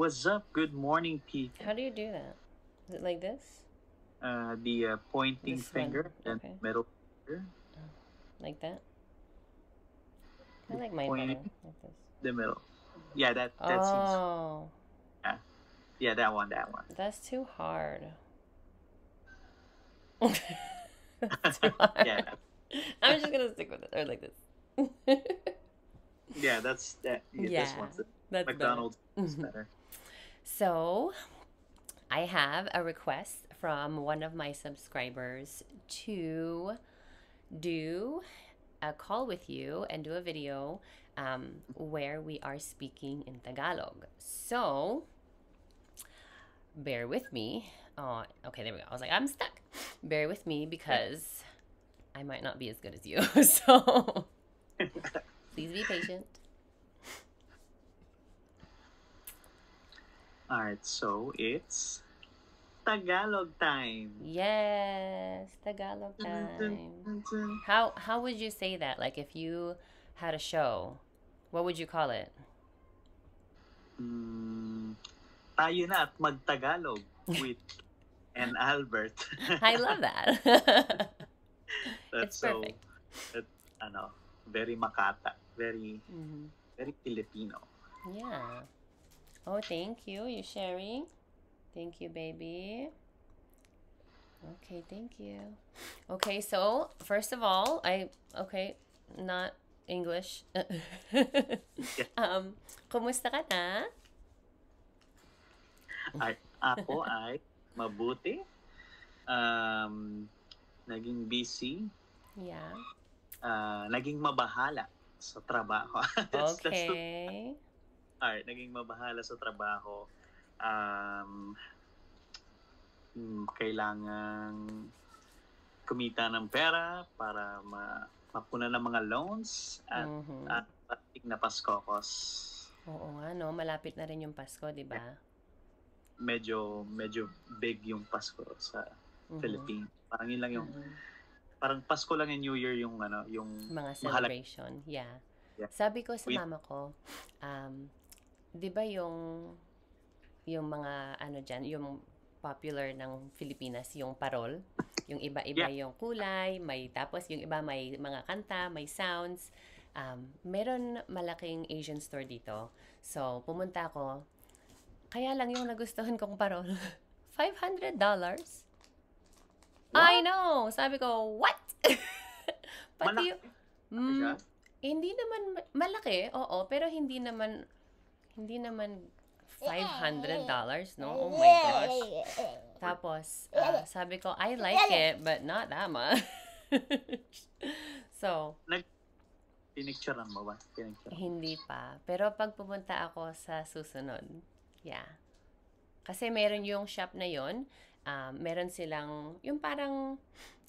what's up? Good morning, people. How do you do that? Is it like this? The pointing This one. finger and Okay. middle finger. Oh, like that? I The like mine pointing, better. Like this. the middle. Yeah, that seems. Oh, Yeah, yeah, that one, that one. that's too hard. That's too hard. Yeah, I'm just gonna stick with it. Or like this. yeah, that's that. Yeah, Yeah, this one's the that's better. McDonald's is better. So, I have a request from one of my subscribers to do a call with you and do a video where we are speaking in Tagalog. So, bear with me. Oh, okay, there we go. I was like, I'm stuck. Bear with me Yeah. because I might not be as good as you. So, please be patient. All right, so it's Tagalog time. Yes, Tagalog Dun, dun, time. dun, dun. How would you say that? Like if you had a show, what would you call it? Mm, tayo na at magtagalog with and Albert. I love that. That's It's so perfect. that ano, very Makata, very Hmm. very Filipino. Yeah. Oh, thank you. You sharing? Thank you, baby. Okay, thank you. Okay, so first of all, okay, not English. Yeah. Kumusta ka na? Ako ay mabuti. Um, naging busy, Yeah. naging mabahala sa trabaho. That's the Okay. part. Naging mabahala sa trabaho. Um, kailangang kumita ng pera para mapunan ng mga loans Mhm. at patig na Paskokos. Oo nga, no? Malapit na rin yung Pasko, di ba? Medyo big yung Pasko sa Mhm. Philippines. Parang yun lang yung Mhm. parang Pasko lang and New Year yung yung Mga mahalaga. celebration, yeah. Yeah. Sabi ko sa With, mama ko, um, di ba yung mga ano dyan, yung popular ng Pilipinas, yung parol, yung iba-iba yeah, yung kulay, may tapos yung iba may mga kanta, may sounds. Meron malaking Asian store dito. So, pumunta ako. Kaya lang yung nagustuhan kong parol, $500. I what? know! Sabi ko, what? Pati yung, Malaki ba siya? mm, hindi naman malaki, oo, pero hindi naman $500, no? Oh my gosh. Tapos, sabi ko, I like it, but not that much. So, Nag pinicturean mo ba? Pinicturean. hindi pa. Pero pag pumunta ako sa susunod, yeah. Kasi meron yung shop na yon, meron silang, yung parang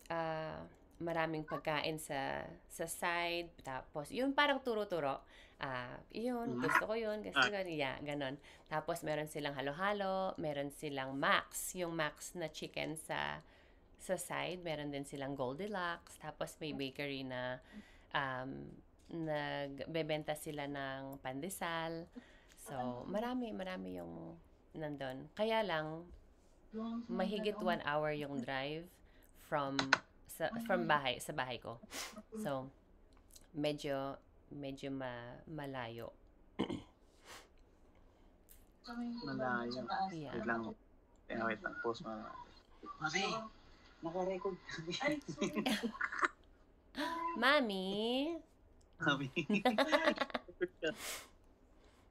ah, maraming pagkain sa side, tapos yung parang turo-turo. Yun, Mhm. gusto ko yun, gusto Ah, ko, yeah, ganon. Tapos meron silang halo-halo, meron silang Max, yung Max na chicken sa side, meron din silang Goldilocks, tapos may bakery na nagbebenta sila ng pandesal. So, marami yung nandun. Kaya lang, mahigit 1 hour yung drive sa bahay ko. So, medyo malayo. malayo. Yeah. Wait lang. Wait lang. Pause mo na. Mami, naka-record kami. Mami! Mami.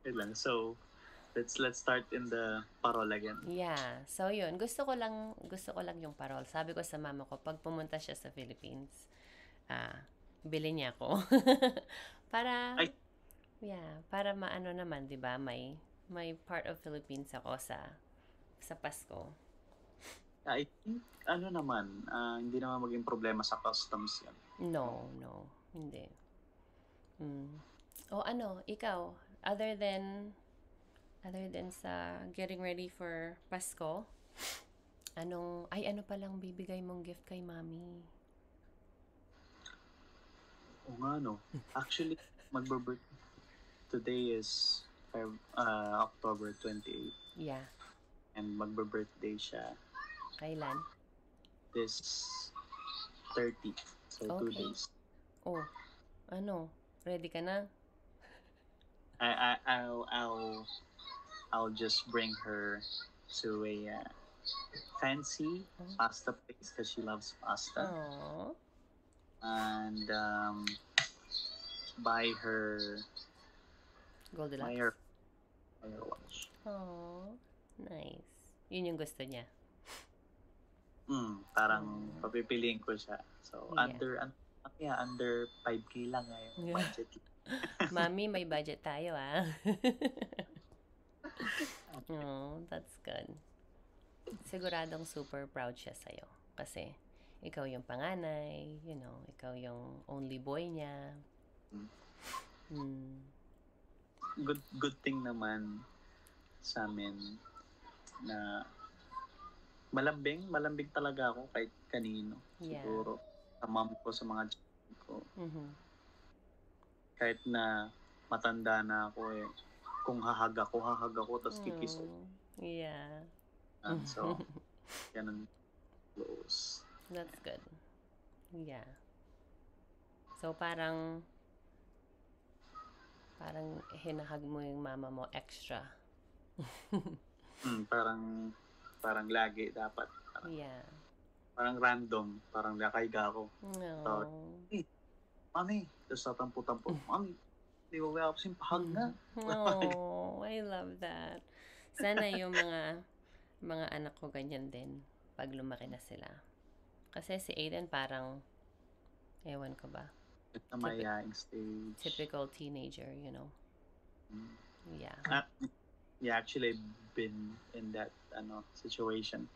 Wait lang. So, let's start in the parol again. Yeah. So, yun. Gusto ko lang yung parol. Sabi ko sa mama ko, pag pumunta siya sa Philippines, bili niya ako. Para, Ay, yeah, para maano naman, 'di ba? May part of Philippines ako sa Pasko. I think, ano naman, hindi naman maging problema sa customs yan. No, no, hindi. Mm. O ano, ikaw, other than sa getting ready for Pasko, ano palang bibigay mong gift kay Mami? O nga, no. Actually, today is October 28. Yeah. And magbe-birthday siya Kailan? this 30. So 2 Okay. days. Oh, ano? Ready ka na? I'll just bring her to a fancy pasta place because she loves pasta. Aww. And buy her Goldilocks. watch. Aww. Nice. Yun yung gusto niya. Parang papipiliin ko siya. So Yeah. under 5K lang yung budget. Mami, may budget tayo Oh, that's good. Siguradong super proud siya sa'yo. Kasi ikaw yung panganay, ikaw yung only boy niya. Good thing naman sa amin na malambing talaga ako kahit kanino. Yeah. Siguro sa mom ko, sa mga child ko. Kahit na matanda na ako kung hahag ako tapos kikis ako. Yeah. So, ganun close. That's good. Yeah. So, parang hinahag mo yung mama mo extra. Parang lagi dapat. Yeah. Parang random. Parang nakahiga ako. No. Mami, tapos tatampo-tampo. Mami, di ba ako simpahag na? Oh, I love that. Sana yung mga anak ko ganyan din pag lumaki na sila. Kasi si Aiden parang, ewan ko ba? Mayayaing stage. Typical teenager, Yeah. Yeah, actually, been in that situation.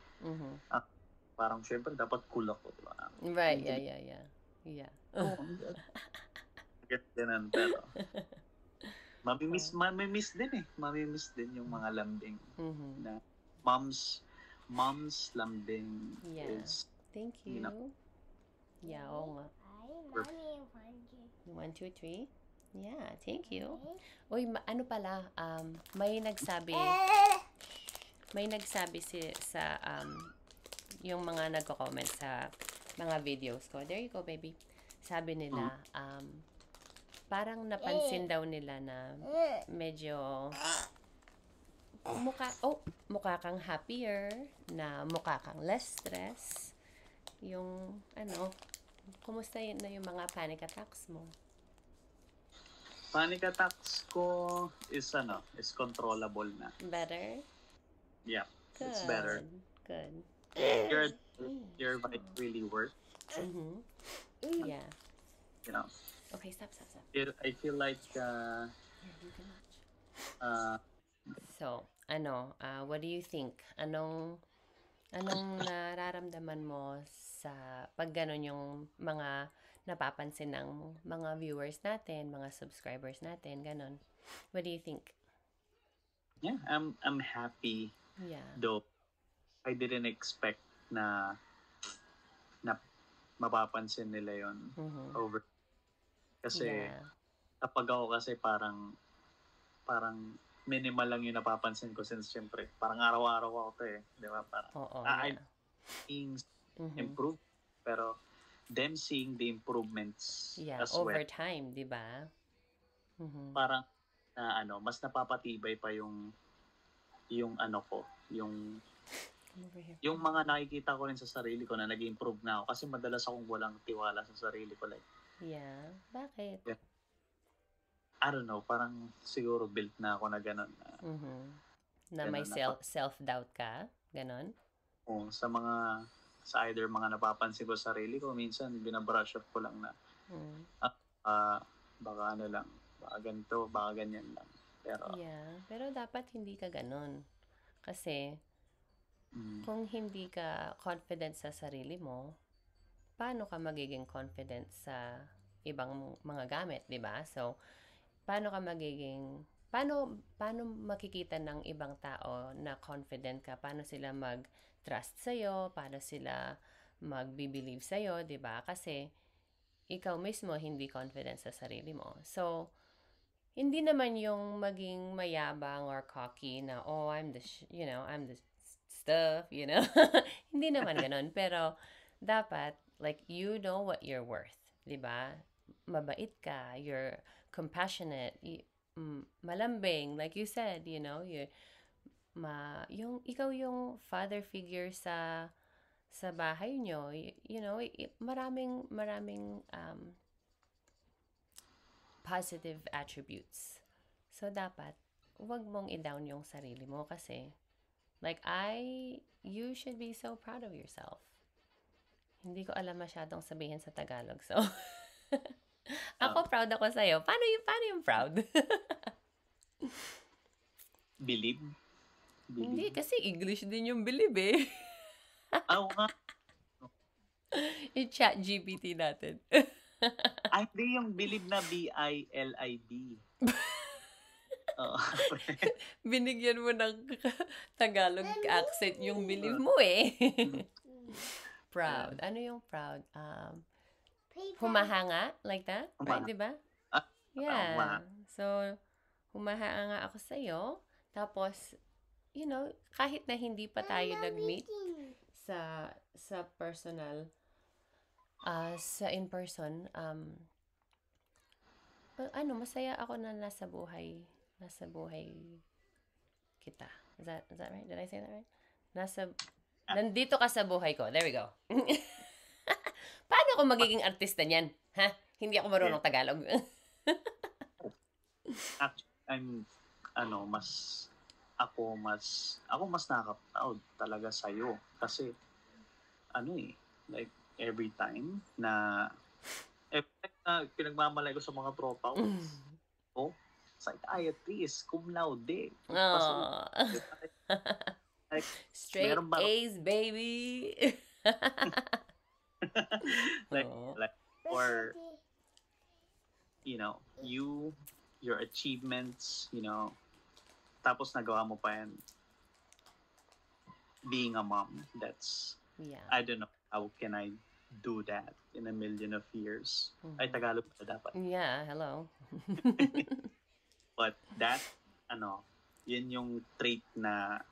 Parang syempre dapat cool ako, di ba? Right, yeah. Ganun, pero mamimiss din Mamimiss din yung mga lambing. Na mom's lambing is... Thank you. Yeah, oo nga. 1, 2, 3. Yeah, thank you. Uy, ano pala, may nagsabi sa yung mga nagko-comment sa mga videos ko. There you go, baby. Sabi nila, parang napansin daw nila na medyo mukha kang happier, na mukha kang less stress. Yung, kumusta yun na yung mga panic attacks mo? Panic attacks ko is controllable na. Better? Yeah, Good. it's better. Good. Your vibe really works. Yeah. Okay, stop. I feel like so, what do you think? Anong nararamdaman mo sa pag ganun yung mga napapansin ng mga viewers natin, mga subscribers natin, ganun? What do you think? Yeah, I'm happy. Yeah. Though I didn't expect na mapapansin nila yon over. Kasi kapag ako kasi parang minimal lang yung napapansin ko since syempre parang araw-araw ako di ba? Parang I'm seeing improve, pero them seeing the improvements as over well. time, di ba? Parang mas napapatibay pa yung ko, yung mga nakikita ko rin sa sarili ko na nag-improve na ako kasi madalas akong walang tiwala sa sarili ko Yeah. Bakit? Yeah. I don't know, parang siguro built na ako na gano'n. Na may self-doubt ka? Ganon? Oo, sa either mga napapansin ko sa sarili ko, minsan binabrush off ko lang na baka baka ganito, baka ganyan lang. Pero dapat hindi ka ganon. Kasi kung hindi ka confident sa sarili mo, paano ka magiging confident sa ibang mga gamit, di ba? So, paano makikita ng ibang tao na confident ka? Paano sila mag-trust sa'yo? Paano sila mag-believe sa'yo? Diba? Kasi ikaw mismo hindi confident sa sarili mo. So, hindi naman yung maging mayabang or cocky na, oh, I'm the stuff, Hindi naman ganun. Pero, dapat, like, you know what you're worth. Diba? Mabait ka, you're compassionate, malambing, like you said, yung ikaw yung father figure sa bahay nyo, maraming positive attributes. So dapat wag mong i-down yung sarili mo kasi like you should be so proud of yourself. Hindi ko alam masyadong sabihin sa Tagalog. So ako proud ako sa iyo. Paano yung proud? Believe. Hindi, kasi English din yung believe eh. Nga. I-chat GPT natin. Ay, hindi yung believe na B-I-L-I-B. Binigyan mo ng Tagalog accent yung believe mo eh. Proud. Ano yung proud? Humahanga? Like that? Right, diba? Yeah. So, humahanga ako sa'yo. Tapos, kahit na hindi pa tayo nag-meet sa personal, sa in-person, masaya ako na nasa buhay kita. Is that right? Did I say that right? Nandito ka sa buhay ko. There we go. Paano ako magiging artista niyan? Ha? Hindi ako marunong Tagalog. Actually, ako mas nakaka-proud talaga sa'yo kasi like every time na pinagmamalay ko sa mga tropa ko, psychiatrist, cum laude. Like, straight A's, baby. or your achievements, tapos nagawa mo pa yan. Being a mom, that's, I don't know, how can I do that in a million of years? Ay, Tagalog pa dapat. Yeah, hello. But that, yun yung trait na,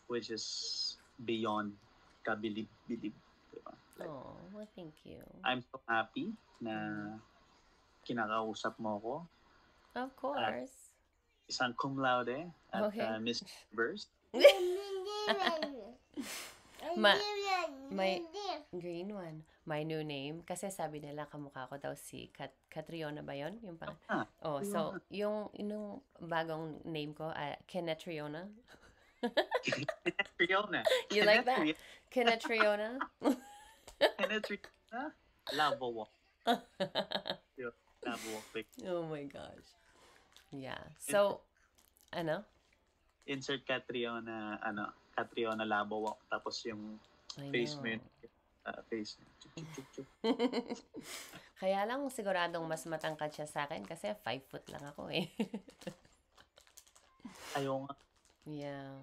which is beyond kabilib-bilib. Diba? Like, well, thank you. I'm so happy na kinakausap mo ko. Of course. Isang cum laude at Miss Universe. My green one. My new name. Kasi sabi nila kamukha ko daw si Catriona ba yun? Yung so, yung bagong name ko, Kenetriona. Kenetriona. You like that? Kenetriona? Kenetriona? Labo walk. Labo walk. Oh my gosh. Yeah. So, insert Catriona, Catriona Labo walk. Tapos yung face mo yun. Face mo. Kaya lang siguradong mas matangkad siya sa akin kasi 5 foot lang ako eh. Ayaw nga. Yeah.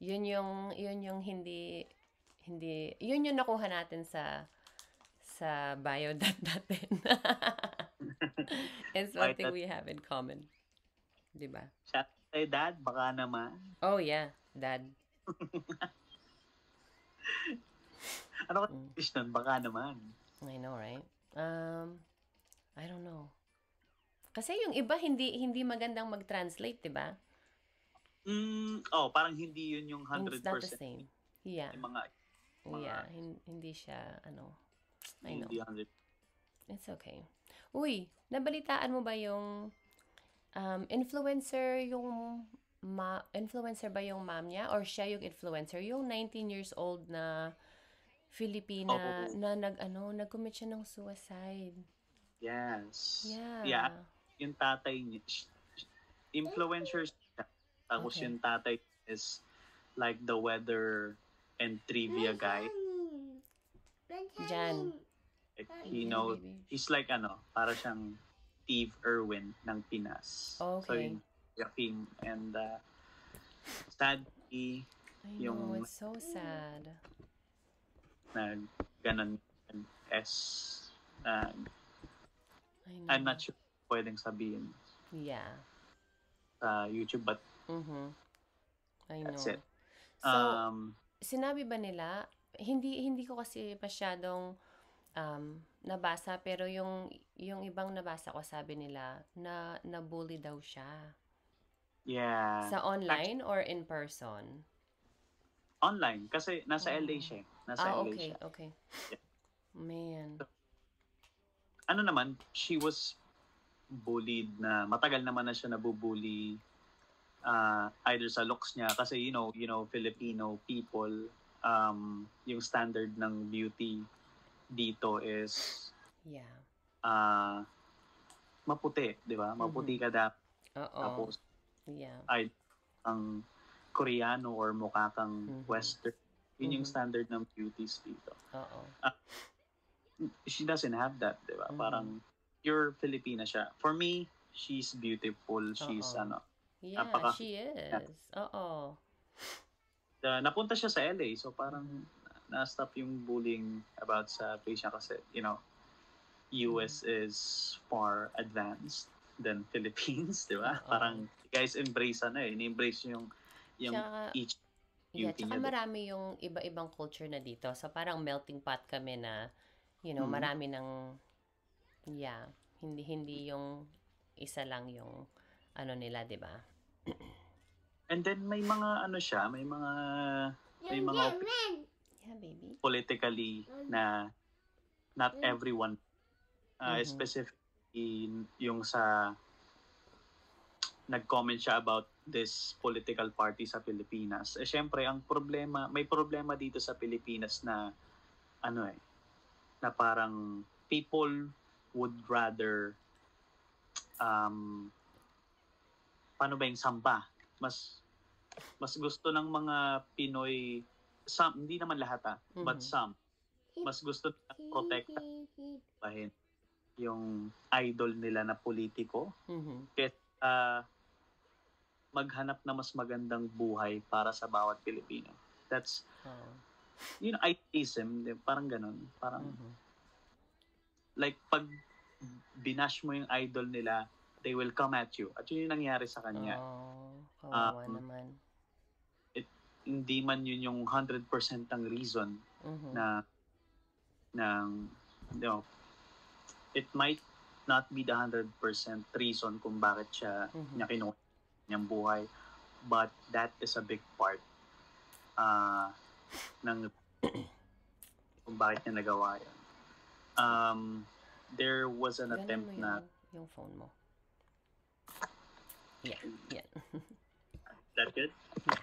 Yun yung hindi yun yung nakuha natin sa biodata natin. It's one thing we have in common. Diba? Shout out kay Dad, baka naman. Oh yeah, Dad. Ano ka fish nun? Baka naman. I know, right? I don't know. Kasi yung iba hindi magandang mag-translate, diba? Parang hindi yun yung 100%. It's not the same. Yeah. Yung mga hindi siya, I know. Hindi 100%. It's okay. Uy, nabalitaan mo ba yung influencer ba yung mom niya or siya yung influencer? Yung 19 years old na Filipina na nag-commit siya ng suicide. Yes. Yeah. Yung tatay niya, influencers, tapos yung tatay is like the weather and trivia guy. Jan. He's like para siyang Steve Irwin ng Pinas. Okay. So yung Yaking and sadly, it's so sad. Ganon I'm not sure pwedeng sabihin. Yeah. YouTube, but I that's know. it. So, sinabi ba nila, hindi ko kasi masyadong nabasa, pero yung ibang nabasa ko, sabi nila na nabully daw siya. Yeah. Sa online or in person? Online. Kasi nasa LA siya. Nasa LA okay, siya. okay. Yeah. Man. Ano naman, she was bullied na, matagal naman na siya nabubully either sa looks niya, kasi you know Filipino people, yung standard ng beauty dito is maputi, di ba? Maputi ka dapat. Tapos ay ang Koreano or mukha kang Western. Yun yung standard ng beauties dito. She doesn't have that, di ba? Parang pure Filipina siya. For me, she's beautiful. She's Yeah, she is. Napunta siya sa LA, so parang na-stop yung bullying about sa face niya, kasi US is far advanced than Philippines, di ba? Parang guys embrace in-embrace yung tsaka, each beauty niya. Marami yung iba-ibang culture na dito. So parang melting pot kami na, marami ng hindi yung isa lang yung nila, di ba? And then may mga may mga yeah, baby. Politically na not everyone, specifically yung sa nag-comment siya about this political party sa Pilipinas. Syempre may problema dito sa Pilipinas na na parang people would rather paano ba yung samba? Mas gusto ng mga Pinoy, hindi naman lahat but some, mas gusto nila protect yung idol nila na politiko kaya maghanap na mas magandang buhay para sa bawat Pilipino. That's atheism, parang ganun. Parang like pag binash mo yung idol nila, they will come at you. At yun yung nangyari sa kanya. Kawawa naman. Hindi man yun yung 100% ang reason na it might not be the 100% reason kung bakit niya kinuha niyang buhay, but that is a big part ng kung bakit niya nagawa yun. There was an attempt na yung phone mo. Yeah. That good? Yeah.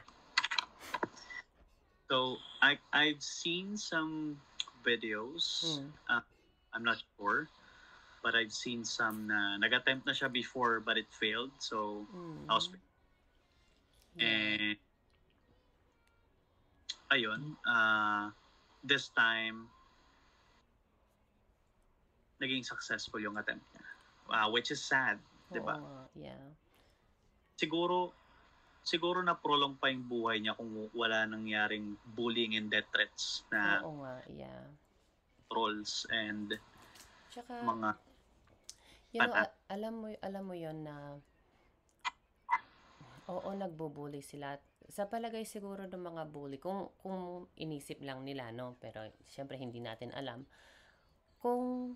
So I've seen some videos. I'm not sure, but I've seen some na nag-attempt na siya before but it failed. So I was and ayun, this time naging successful yung attempt niya, which is sad, di ba? Yeah. Siguro na prolong pa yung buhay niya kung wala nangyaring bullying and death threats na trolls and tsaka, mga alam mo yon na nagbubully sila. Sa palagay siguro ng mga bully, kung inisip lang nila, no? Pero syempre hindi natin alam. Kung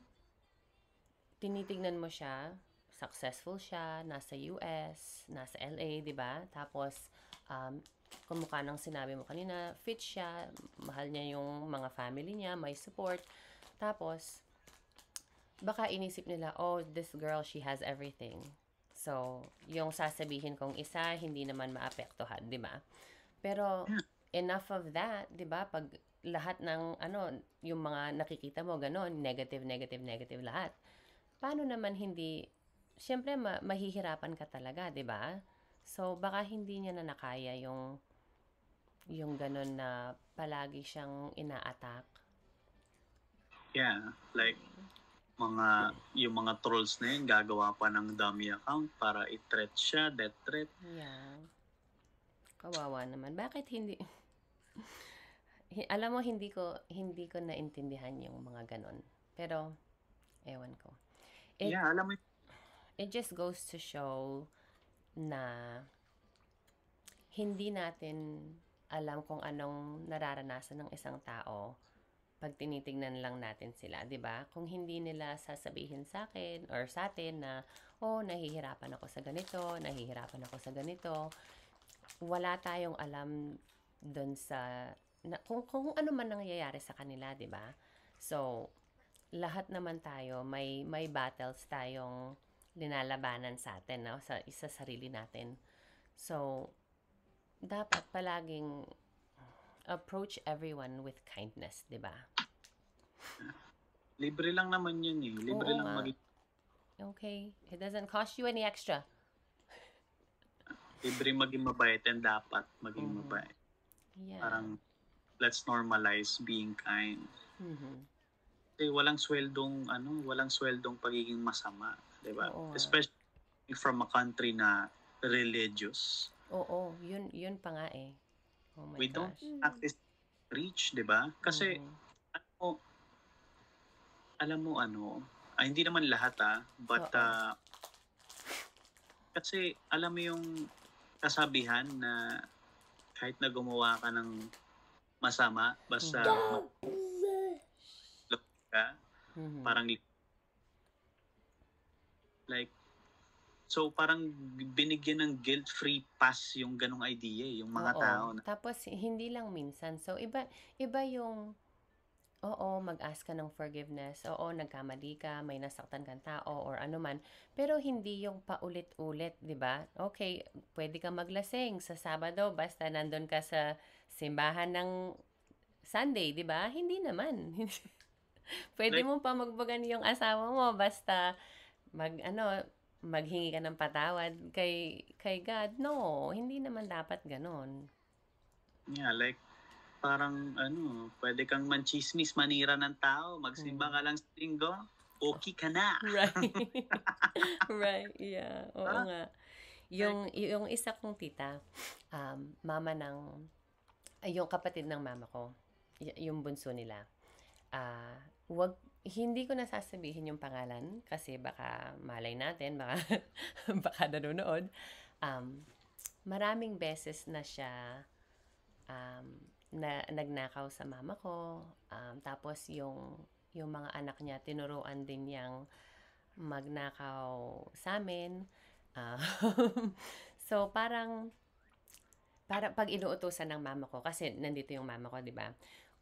tinitignan mo siya, successful siya, nasa US, nasa LA, di ba? Tapos, kumukha ng sinabi mo kanina, fit siya, mahal niya yung mga family niya, may support. Tapos, baka inisip nila, this girl, she has everything. So, yung sasabihin kong isa, hindi naman maapektuhan, di ba? Pero, enough of that, di ba? Pag lahat ng, yung mga nakikita mo, ganon, negative lahat. Paano naman hindi, siyempre, mahihirapan ka talaga, di ba? So, baka hindi niya na nakaya yung ganon na palagi siyang ina-attack. Yeah, like, yung mga trolls na yun, gagawa pa ng dummy account para i-threat siya, death threat. Yeah. Kawawa naman. Bakit hindi? Alam mo, hindi ko naintindihan yung mga ganon. Pero, ewan ko. Alam mo, it just goes to show na hindi natin alam kung anong nararanasan ng isang tao pag tinitingnan lang natin sila, 'di ba? Kung hindi nila sasabihin sa akin or sa atin na, oh, nahihirapan ako sa ganito, nahihirapan ako sa ganito, wala tayong alam doon sa kung ano man nangyayari sa kanila, 'di ba? So, lahat naman tayo may battles tayong linalabanan sa atin, no? Sa isa sarili natin. So, dapat palaging approach everyone with kindness, 'di ba? Libre lang naman yun eh. Libre Oo lang nga. maging, Okay. It doesn't cost you any extra. libre maging mabait and dapat maging Mhm. mabait. Yeah. Parang, let's normalize being kind. Mhm. Kasi walang sweldong pagiging masama, 'di ba? Oo nga. Especially from a country na religious. Oo, yun pa nga eh. Oh my We don't gosh. practice preach, 'di ba? Kasi Mhm. ano, alam mo hindi naman lahat but Oo. kasi alam mo yung kasabihan na kahit na gumawa ka ng masama, basta magloko ka, Mhm. parang like, so parang binigyan ng guilt-free pass yung ganong idea yung mga tao Oo. na Tapos hindi lang minsan. So iba yung mag-ask ka ng forgiveness. Oo, nagkamali ka, may nasaktan kang tao or ano man. Pero hindi yung paulit-ulit, 'di ba? Okay, pwede kang maglasing sa Sabado basta nandun ka sa simbahan ng Sunday, 'di ba? Hindi naman. Pwede like, mo pa magbagan yung asawa mo basta maghingi ka ng patawad kay God. No, hindi naman dapat ganon. yeah, like, parang pwede kang manchismis, manira ng tao, magsimba Mm. ka lang sa linggo, okay ka na. Right. Right, yeah. Oo Ah, nga. like, Yung isa kong tita, mama yung kapatid ng mama ko, yung bunso nila. Ah, wag hindi ko nasasabihin yung pangalan kasi baka malay natin, baka baka nanonood. Um, Maraming beses na siya um, na nagnakaw sa mama ko. Tapos yung mga anak niya tinuruan din niyang magnakaw sa amin. Ah, so para pag inuutusan ng mama ko kasi nandito yung mama ko, 'di ba?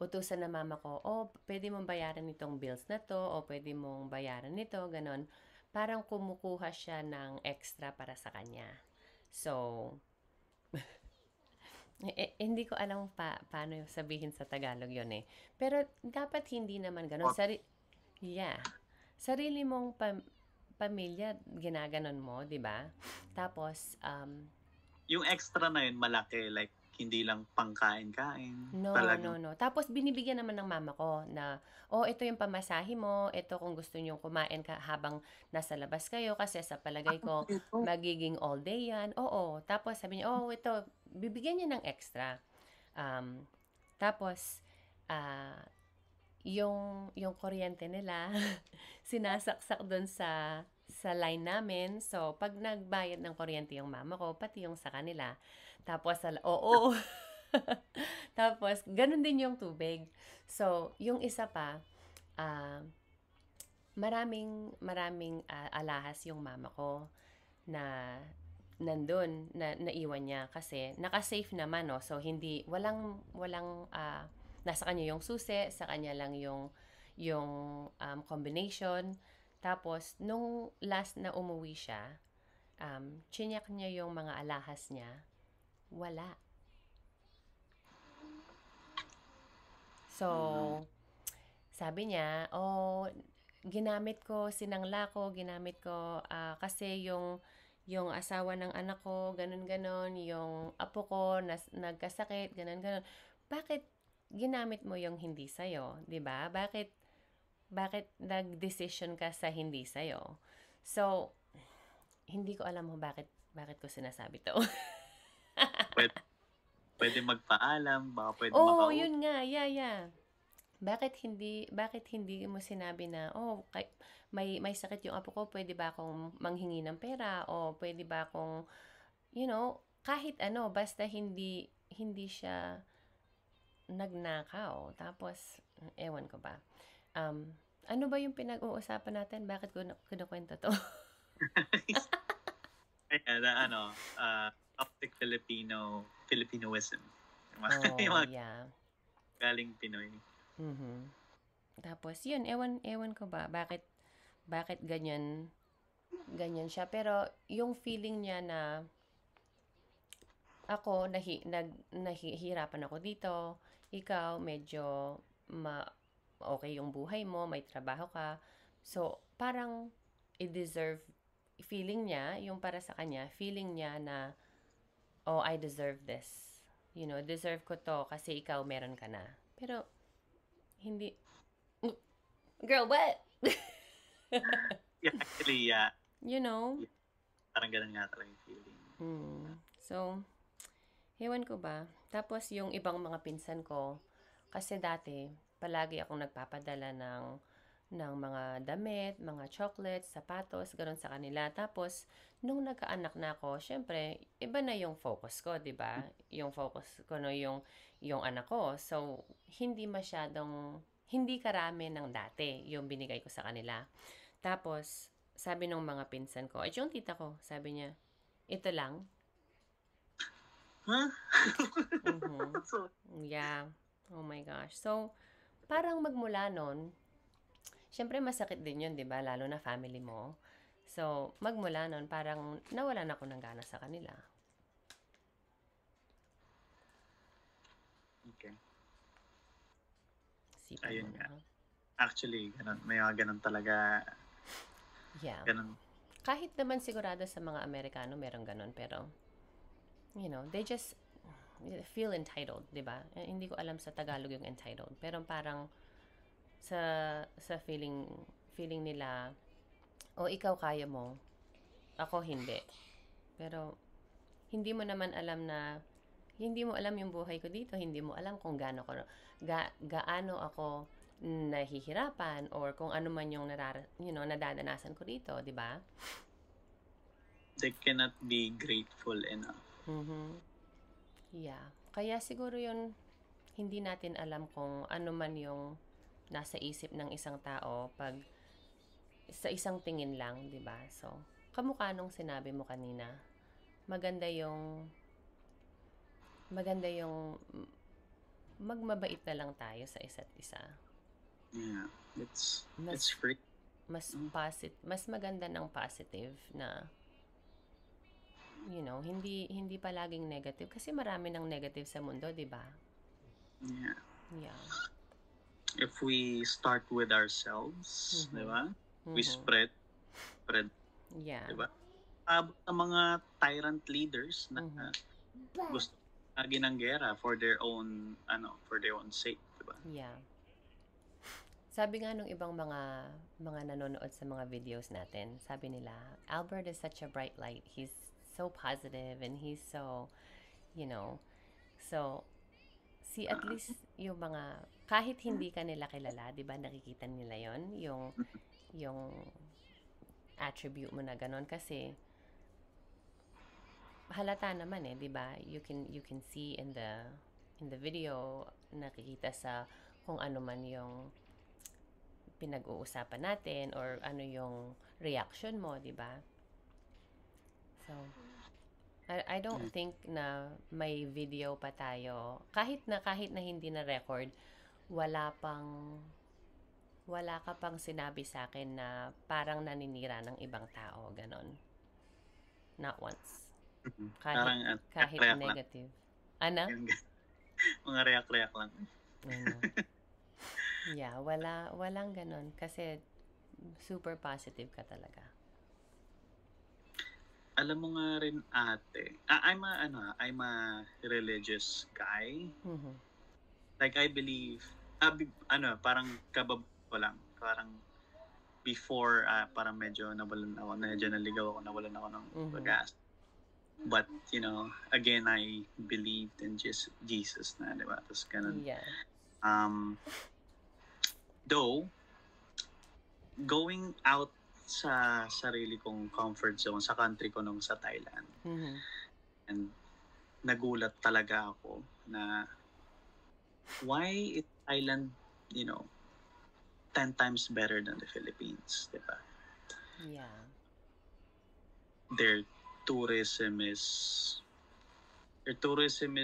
Utusan ng mama ko, "Oh, pwede mong bayaran itong bills na 'to o pwede mong bayaran nito," ganon. Parang kumukuha siya ng extra para sa kanya. So, hindi ko alam paano sabihin sa Tagalog 'yon eh. Pero dapat hindi naman ganon. Yeah. Sarili mong pamilya ginaganon mo, 'di ba? Tapos yung extra na yun malaki, like, hindi lang pangkain-kain. no, Talagang, no, no. Tapos binibigyan naman ng mama ko na, oh, ito yung pamasahe mo, ito kung gusto niyo kumain ka habang nasa labas kayo kasi sa palagay ko ito. magiging all day yan. Oo. Tapos sabi niya, oh, ito, bibigyan niya ng extra. Um, Tapos, ah, yung kuryente nila, sinasaksak doon sa line namin. So, pag nagbayad ng kuryente yung mama ko, pati yung sa kanila. Tapos, oo. Tapos, ganun din yung tubig. So, yung isa pa, ah, maraming alahas yung mama ko na nandun na naiwan niya kasi naka-safe naman, no. So hindi walang nasa kanya yung susi, sa kanya lang yung combination. Tapos nung last na umuwi siya, chinek niya yung mga alahas niya, wala. So, sabi niya, oh, ginamit ko kasi yung asawa ng anak ko, ganun ganon, yung apo ko nagkasakit, ganun ganon. Bakit ginamit mo yung hindi sa'yo, 'di ba? Bakit nag-decision ka sa hindi sa'yo? So, hindi ko alam mo bakit ko sinasabi 'to. pwede, pwede magpaalam, baka pwede Oh, makausap. yun nga, yeah, yeah. bakit hindi mo sinabi na, oh, may sakit yung apo ko, pwede ba akong manghingi ng pera o pwede ba akong, kahit ano, basta hindi siya nagnakaw. Tapos, ewan ko ba. Ano ba yung pinag-uusapan natin? Bakit ko kinukwento to? Ayan, toxic Filipinoism. Yung Oh, mga yeah. galing Pinoy. Mhm. Tapos, yun, ewan ko ba, bakit ganyan siya. Pero, yung feeling niya na ako, nahihirapan ako dito, ikaw, medyo okay yung buhay mo, may trabaho ka. So, parang, i-deserve, feeling niya, yung para sa kanya, feeling niya na, oh, I deserve this. Deserve ko to kasi ikaw meron ka na. Pero, hindi, girl, what? Yeah, actually, yeah. You know? Parang ganun nga talaga yung feeling. So, ewan ko ba. Tapos, yung ibang mga pinsan ko, kasi dati, palagi akong nagpapadala ng mga damit, mga chocolates, sapatos, ganun sa kanila. Tapos, nung nagkaanak na ako, syempre, iba na yung focus ko, di ba? Yung focus ko no, yung anak ko. So, hindi karami ng dati yung binigay ko sa kanila. Tapos, sabi ng mga pinsan ko, yung tita ko, sabi niya, ito lang. Huh? Mhm. So, Yeah. Oh my gosh. So, parang magmula nun, syempre masakit din yun, di ba? Lalo na family mo. So, magmula nun, parang nawalan ako ng gana sa kanila. okay. Sipan Ayun mo nga. na. Actually, ganun. May mga ganun talaga. Yeah. Ganun. Kahit naman sigurado sa mga Amerikano, meron ganun. Pero, they just feel entitled, di ba? Hindi ko alam sa Tagalog yung entitled. Pero parang, sa feeling nila, o ikaw kaya mo, ako hindi. Pero, hindi mo alam yung buhay ko dito, hindi mo alam kung gaano ako nahihirapan or kung ano man yung nadadanasan ko dito, di ba? They cannot be grateful enough. Yeah. Kaya siguro yun, hindi natin alam kung ano man yung nasa isip ng isang tao pag sa isang tingin lang, di ba? So, kamukha nung sinabi mo kanina, maganda yung magmabait na lang tayo sa isa't isa. Yeah. It's Mas free. mas maganda ng positive na hindi palaging negative kasi marami ng negative sa mundo, 'di ba? Yeah. Yeah. If we start with ourselves, di ba? We spread, Yeah. di ba? Sa mga tyrant leaders na gusto lagi ng gera for their own sake, di ba? Yeah. Sabi nga nung ibang mga nanonood sa mga videos natin, sabi nila, Albert is such a bright light. He's so positive and he's so, so at least yung mga kahit hindi ka nila kilala, 'di ba? Nakikita nila 'yon, yung attribute mo na ganun kasi halata naman 'di ba? You can see in the video, nakikita sa kung ano man yung pinag-uusapan natin or ano yung reaction mo, 'di ba? So, I don't think na may video pa tayo. Kahit na hindi na record, wala ka pang sinabi sa akin na parang naninira ng ibang tao, ganon. Not once. Kahit negative. Ano? Mga react lang. Yeah, walang ganon kasi super positive ka talaga. Alam mo nga rin ate, I'm a religious guy. Like I believe, parang kabab ko lang, parang before, parang medyo naligaw ako, nawalan ako ng pag-asa. But, again, I believed in Jesus na, di ba? Tapos ganun. Yeah. Though, going out sa sarili kong comfort zone, sa country ko nung sa Thailand, Mhm. and nagulat talaga ako na why is Thailand, 10 times better than the Philippines, di ba? Yeah. Their tourism is tourism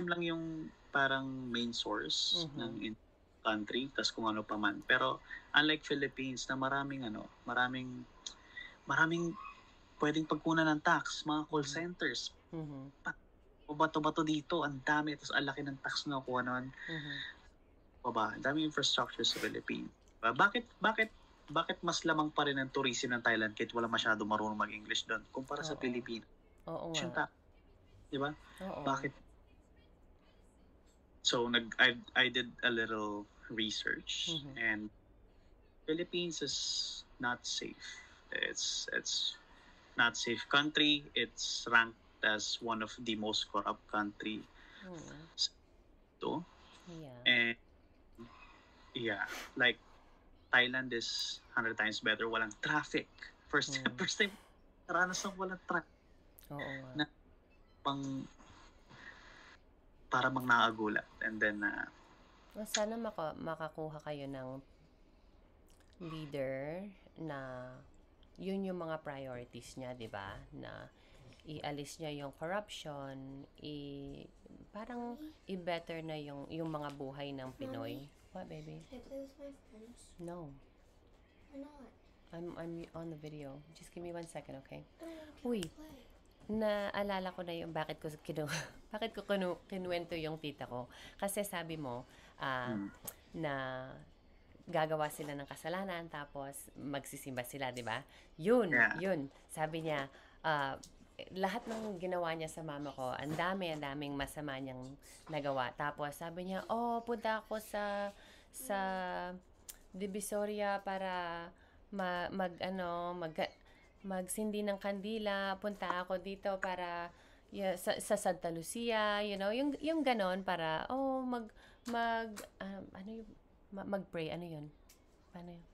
lang yung parang main source Mhm. ng country, tas kung ano pa man. Pero unlike Philippines na maraming pwedeng pagkunan ng tax, mga call centers, Mhm. o bato-bato dito, ang dami, tas ang laki ng tax na kuha nun. Mhm. Ang dami infrastructure sa Philippines. Bakit mas lamang pa rin ang tourism ng Thailand kahit wala masyado marunong mag-English doon kumpara sa Oo. Pilipinas? Oo Yung nga. di ba? Oo. Bakit? So I did a little research, Mhm. and Philippines is not safe. It's not safe country. It's ranked as one of the most corrupt country Mm. to. Yeah. And yeah, like Thailand is 100 times better. Walang traffic. First Mm. first time naranas ng walang traffic Oo nga. na para mang naagulat. And then Sana makakuha kayo ng leader na yun yung mga priorities niya, 'di ba? Na ialis niya yung corruption, parang i-better na yung mga buhay ng Pinoy. What, baby? Can I play with my friends? No. Why not? I'm on the video. Just give me 1 second, okay? I don't want to Uy, play. naalala ko na yung bakit ko kinuwento yung tita ko. Kasi sabi mo, na gagawa sila ng kasalanan tapos magsisimba sila, 'di ba? Yun, Yeah. yun. Sabi niya, lahat ng ginawa niya sa mama ko, ang daming masama niyang nagawa. Tapos sabi niya, punta ako sa Divisoria para magsindi ng kandila. Punta ako dito para sa Santa Lucia, yung ganon para mag-pray, ano yun? Paano yun?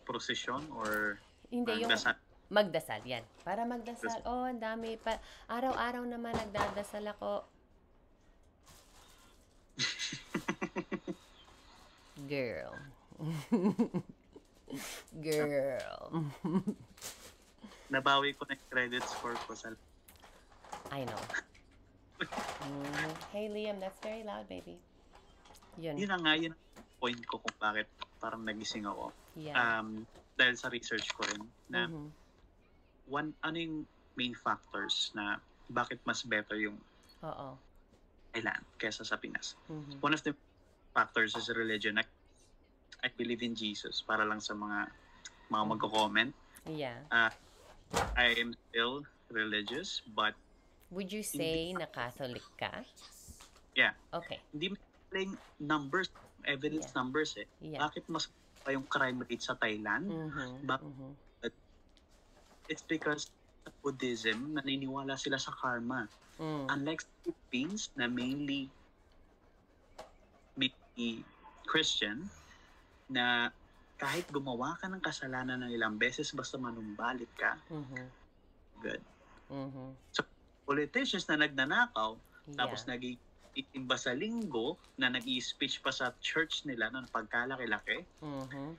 Procession or Hindi, yung magdasal. magdasal, yan. Para magdasal. Ang dami pa. Araw-araw naman nagdadasal ako. Girl. Girl. Nabawi ko na yung credit score ko sa... I know. Hey, Liam, that's very loud, baby. Yun. Yun na nga, yun ang point ko kung bakit parang nagising ako. Yeah. Dahil sa research ko rin na Mhm. ano yung main factors na bakit mas better yung Oo. Thailand kesa sa Pinas. Mhm. One of the factors is religion. I believe in Jesus, para lang sa mga magko-comment. Yeah. I am still religious, but Would you say na Catholic ka? yeah, Okay. hindi playing numbers, evidence Yeah. numbers eh. Yeah. Bakit mas pa yung crime rate sa Thailand? Mhm. Mhm. It's because sa Buddhism, naniniwala sila sa karma. Mm. Unlike sa Philippines, na mainly Christian, na kahit gumawa ka ng kasalanan ng ilang beses, basta manumbalik ka, Mhm. good. Mhm. Politicians na nagnanakaw, tapos Yeah. nag-iimba sa linggo, na nag-i-speech pa sa church nila ng pagkalaki-laki, Mhm.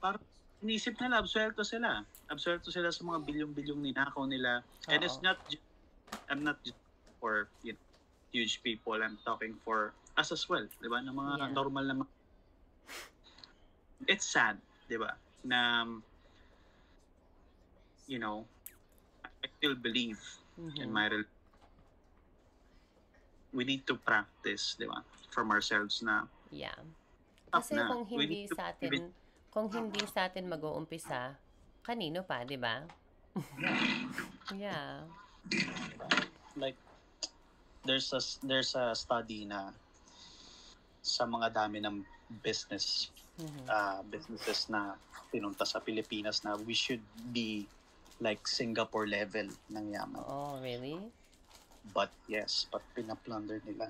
parang inisip nila, absuelto sila. Absuelto sila sa mga bilyong-bilyong ninakaw nila. And it's Oo. not I'm not just for huge people. I'm talking for us as well. Di ba? Na mga Yeah. normal na it's sad, di ba? Na, I still believe in Mhm. my we need to practice, di ba? From ourselves na Yeah. stop Kasi na. kung We hindi need to sa atin mag-uumpisa, kanino pa, 'di ba? Yeah. like there's a study na sa mga dami ng businesses na pinunta sa Pilipinas na we should be like Singapore level ng yaman. Oh, really? But pinaplunder nila.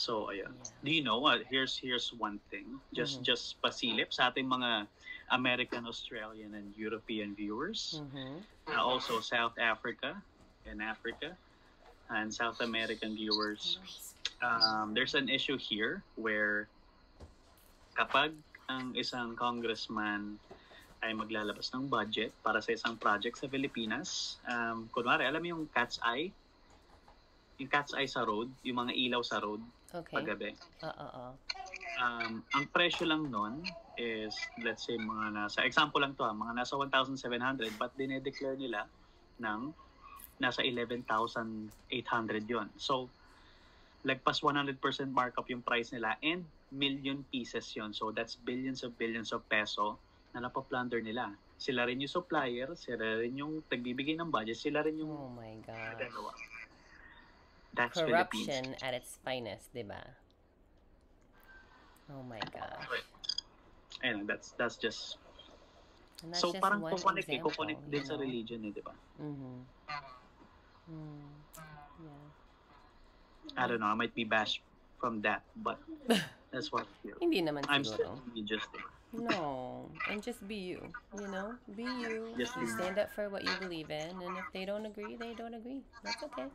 So, ayun. Yeah. Do you know, here's one thing. Just pasilip sa ating mga American, Australian, and European viewers. Also, South Africa and Africa and South American viewers. There's an issue here where kapag ang isang congressman ay maglalabas ng budget para sa isang project sa Pilipinas, kunwari, alam mo yung cat's eye? Yung cat's eye sa road, yung mga ilaw sa road, paggabi. Ang presyo lang nun is, let's say, mga nasa, example lang to mga nasa 1,700, but dinedeclare nila ng nasa 11,800 yon. So, lagpas 100% markup yung price nila and million pieces yon. So, that's billions of peso na napaplunder nila. Sila rin yung supplier, sila rin yung nagbibigay ng budget, sila rin yung Oh my God. nagagawa. That's Corruption Philippines. at its finest, diba? Oh my God. Ayun, that's just... And that's So, just parang one kukonek example, din you sa know? religion di ba? Yeah. I don't know, I might be bashed from that, but that's what I feel. Hindi naman I'm still siguro. religious. No. And just be you. You know? Be you. Just be You stand up for what you believe in. And if they don't agree, they don't agree. That's okay.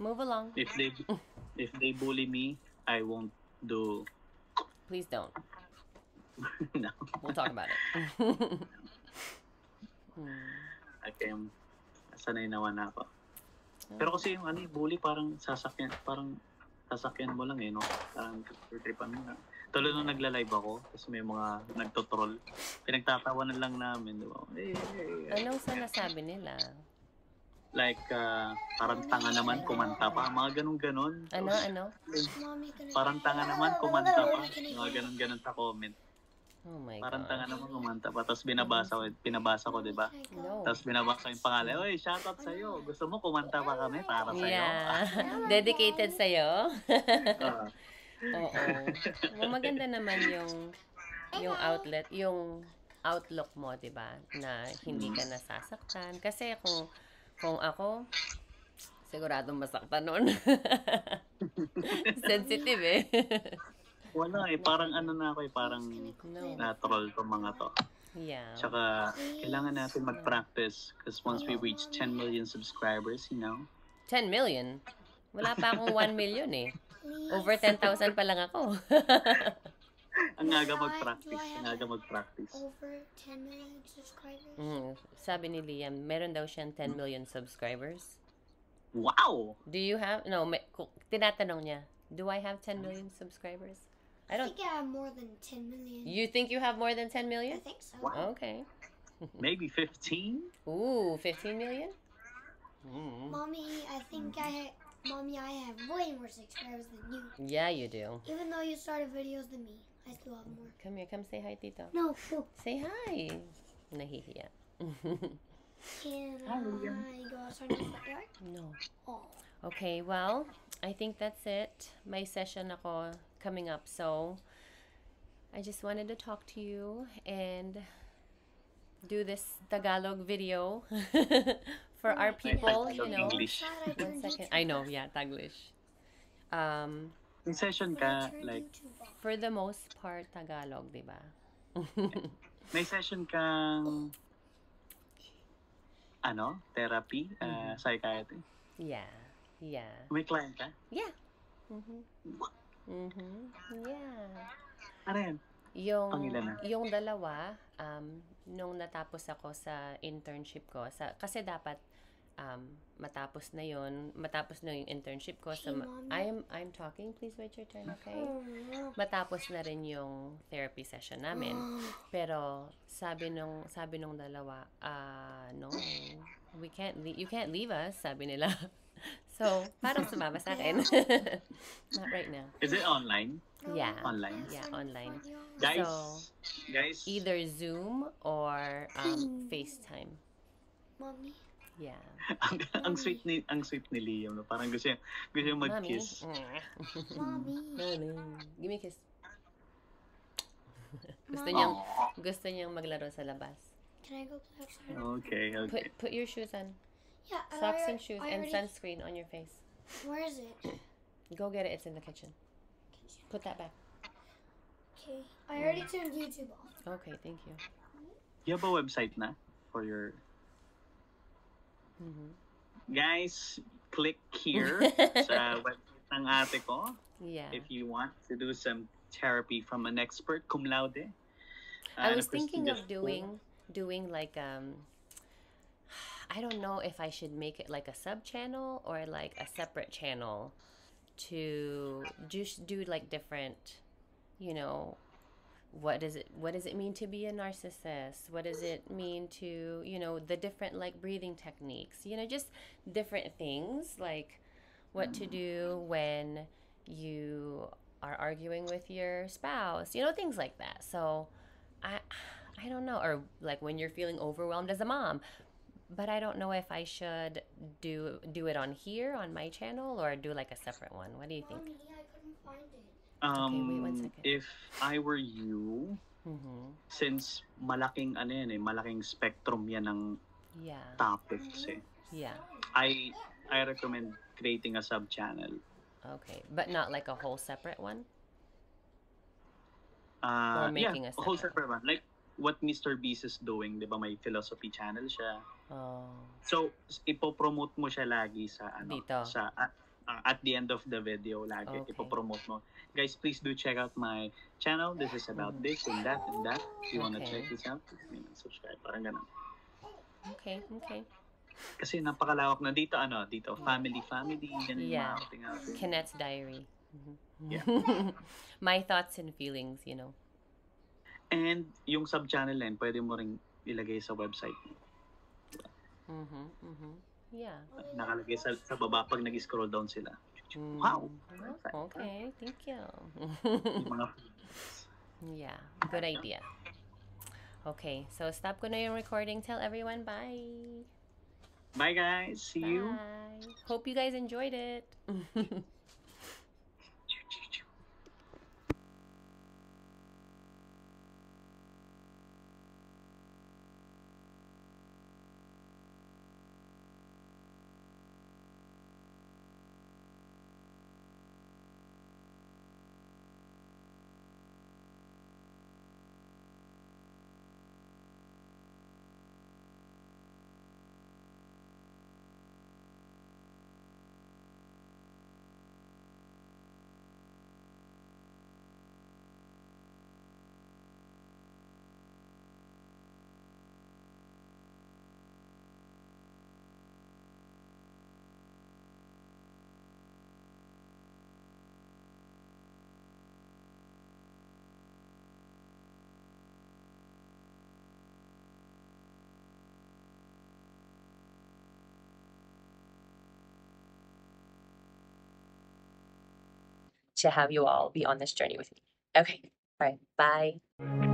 Move along. If they bully me, I won't do... Please don't. No. We'll talk about it. Okay, sanay naman na ako. Pero kasi yung bully parang sasakyan mo lang no? Parang tripan mo na. Tuloy nung nagla-live ako, tapos may mga nagtotroll. Pinagtatawanan lang namin, di ba? Anong sinasabi nila? Like, parang tanga naman, kumanta pa. Mga ganun-ganon. Ano? Mommy gonna Parang tanga naman, kumanta pa. Mga ganun-ganon sa comment. Oh my Parang God. tanga naman, kumanta pa. Tapos pinabasa ko, di ba? No. Tapos binabasa yung pangalan. Oy, shoutout sa'yo. Gusto mo kumanta pa kami para sa'yo? Yeah. Dedicated sa'yo? Ah, Oo. Well, maganda naman yung outlet, yung outlook mo, 'di ba? Na hindi ka nasasaktan kasi kung ako siguradong masaktan noon. Sensitive eh. wala parang na ako parang No. na-troll tong mga to. Yeah. Tsaka, kailangan natin mag-practice because once we reach 10 million subscribers, 10 million. Wala pa akong 1 million eh. please. Over 10,000 pa lang ako. ang aga mag-practice. Over 10 million subscribers. Sabi ni Liam, meron daw siyang 10 million subscribers. Wow! Do you have, tinatanong niya, do I have 10 million subscribers? I I don't, think I have more than 10 million. you think you have more than 10 I million? think so. Wow. Okay. Maybe 15? Ooh, 15 million? Mommy, I think Mommy, I have way more subscribers than you. Yeah, you do. Even though you started videos than me, I still have more. Come here, come say hi, Tito. No. Say hi. Nahihiya. Can William. I go outside in the front yard? No. Oh. Okay, well, I think that's it. May session ako coming up, so I just wanted to talk to you and do this Tagalog video for our people, you know. English. One second. I know, yeah, Taglish. May session ka, like, For the most part, Tagalog, di ba? may session kang, therapy, psychiatry. Yeah. May client ka? Yeah. Yeah. Ano yan? Pangilan na? Yung dalawa, nung natapos ako sa internship ko, kasi dapat matapos na yung internship ko. So, I'm talking, please wait your turn, okay? Matapos na rin yung therapy session namin. Pero sabi nung dalawa, no, you can't leave us, sabi nila. So, parang sumama sa akin. Not right now. Is it online? Yeah. Online? Yeah, online. Guys, So, either Zoom or FaceTime. Mommy. Yeah. ang sweet ni Liam, no? Parang gusto niya mag-kiss. Mommy. Give me a kiss. Mommy. Gusto niyang maglaro sa labas. Can I go play outside? Okay. Put your shoes on. Yeah. Socks and shoes I and already- sunscreen on your face. Where is it? Go get it. It's in the kitchen. Put that back. Okay. I already turned YouTube off. Okay, thank you. You have a website na for your... Mhm. Guys, click here sa website ng ate ko Yeah. if you want to do some therapy from an expert, cum laude. I And was thinking prestigious of doing like I don't know if I should make it like a sub channel or like a separate channel to just do like different, you know, what does it mean to be a narcissist? What does it mean to, the different like breathing techniques, just different things like what to do when you are arguing with your spouse, things like that. So I I don't know, or like when you're feeling overwhelmed as a mom. But I don't know if I should do it on here on my channel or do like a separate one. What do you think? Mommy, I couldn't find it. Okay, wait 1 second. If I were you, Mm-hmm. since malaking spectrum yan ng Yeah. topics Yeah. I recommend creating a sub channel. Okay, but not like a whole separate one. Or making a whole separate separate one. Like what Mr. Beast is doing, 'di ba may philosophy channel siya. Oh. So ipopromote mo siya lagi sa Dito. sa at the end of the video lagi Okay. ipopromote mo. Guys, please do check out my channel. This is about this and that and that. If you wanna Okay. check this out, subscribe. Parang ganun. Okay. Kasi napakalawak na dito family ganun Yeah. mga outing. Kinet's diary. Mhm. Yeah. My thoughts and feelings, And yung sub-channel na yun, pwede mo ring ilagay sa website mo. Yeah. Nakalagay sa baba pag nag-scroll down sila. Mm. Wow! Okay, thank you. Yung mga Yeah, good idea. Okay, so stop ko na yung recording. Tell everyone bye. Bye guys! See you! Bye. Hope you guys enjoyed it. to have you all be on this journey with me. Okay. All right. Bye.